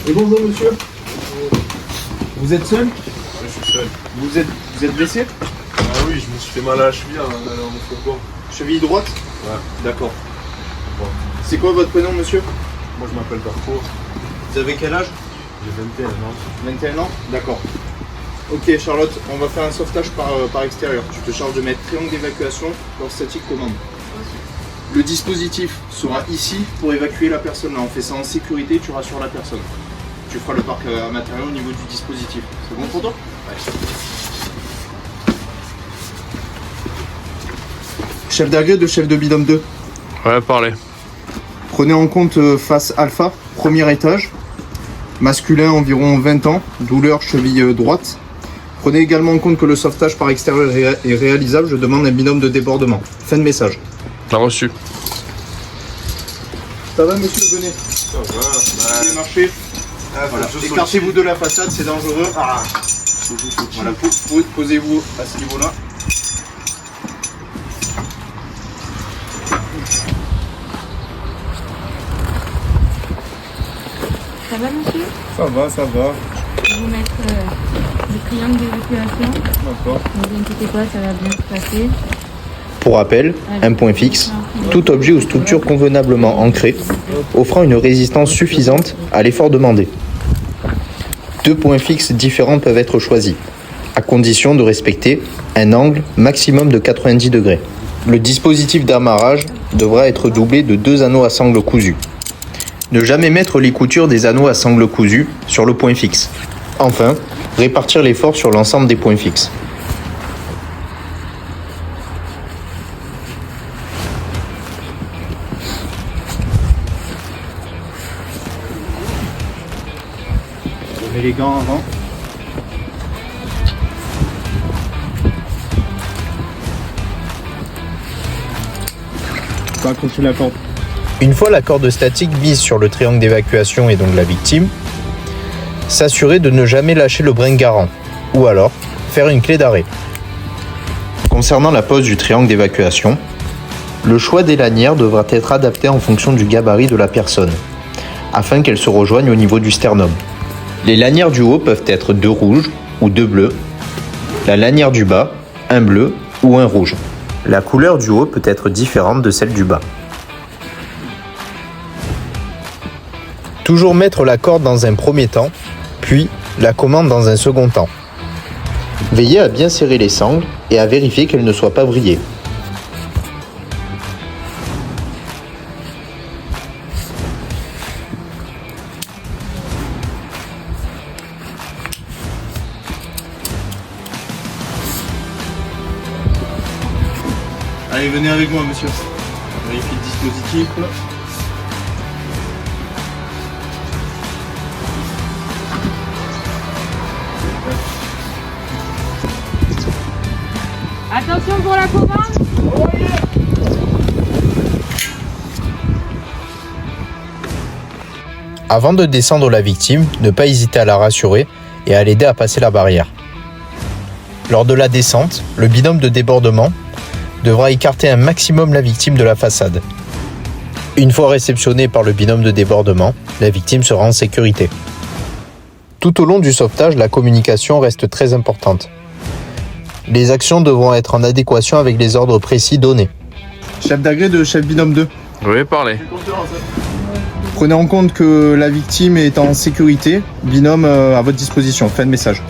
Et bonjour monsieur. Vous êtes seul? Je suis seul. Vous êtes blessé? Ah oui, je me suis fait mal à la cheville en allant au fourgon. Cheville droite? Ouais. D'accord. Bon. C'est quoi votre prénom monsieur? Moi je m'appelle Carrefour. Vous avez quel âge? J'ai 21 ans. 21 ans? D'accord. Ok Charlotte, on va faire un sauvetage par extérieur. Tu te charges de mettre triangle d'évacuation, port statique, commande. Le dispositif sera ici pour évacuer la personne. Là, on fait ça en sécurité, tu rassures la personne. Tu feras le parc à matériaux au niveau du dispositif. C'est bon pour toi? Ouais. Chef d'agré de chef de binôme 2. Ouais, parlez. Prenez en compte face alpha, premier étage. Masculin, environ 20 ans. Douleur, cheville droite. Prenez également en compte que le sauvetage par extérieur est réalisable. Je demande un binôme de débordement. Fin de message. T'as reçu. Ça va monsieur, venez. Ça va. Vous pouvez marcher. Voilà. Écartez-vous de la façade, c'est dangereux. Ah. Voilà, posez-vous à ce niveau-là. Ça va monsieur? Ça va, ça va. Je vais vous mettre le triangle d'évacuation. D'accord. Ne vous inquiétez pas, ça va bien se passer. Pour rappel, un point fixe, tout objet ou structure convenablement ancré, offrant une résistance suffisante à l'effort demandé. Deux points fixes différents peuvent être choisis, à condition de respecter un angle maximum de 90 degrés. Le dispositif d'amarrage devra être doublé de 2 anneaux à sangle cousus. Ne jamais mettre les coutures des anneaux à sangle cousus sur le point fixe. Enfin, répartir l'effort sur l'ensemble des points fixes. Levez les gants avant. Pas accrocher la corde. Une fois la corde statique mise sur le triangle d'évacuation et donc la victime, s'assurer de ne jamais lâcher le brin garant, ou alors faire une clé d'arrêt. Concernant la pose du triangle d'évacuation, le choix des lanières devra être adapté en fonction du gabarit de la personne, afin qu'elle se rejoigne au niveau du sternum. Les lanières du haut peuvent être 2 rouges ou 2 bleus, la lanière du bas, un bleu ou un rouge. La couleur du haut peut être différente de celle du bas. Toujours mettre la corde dans un premier temps, puis la commande dans un second temps. Veillez à bien serrer les sangles et à vérifier qu'elles ne soient pas vrillées. Allez, venez avec moi monsieur. Vérifiez le dispositif. Attention pour la commande. Avant de descendre la victime, ne pas hésiter à la rassurer et à l'aider à passer la barrière. Lors de la descente, le binôme de débordement devra écarter un maximum la victime de la façade. Une fois réceptionnée par le binôme de débordement, la victime sera en sécurité. Tout au long du sauvetage, la communication reste très importante. Les actions devront être en adéquation avec les ordres précis donnés. Chef d'agré de chef binôme 2. Oui, parlez. Prenez en compte que la victime est en sécurité. Binôme à votre disposition. Fin de message.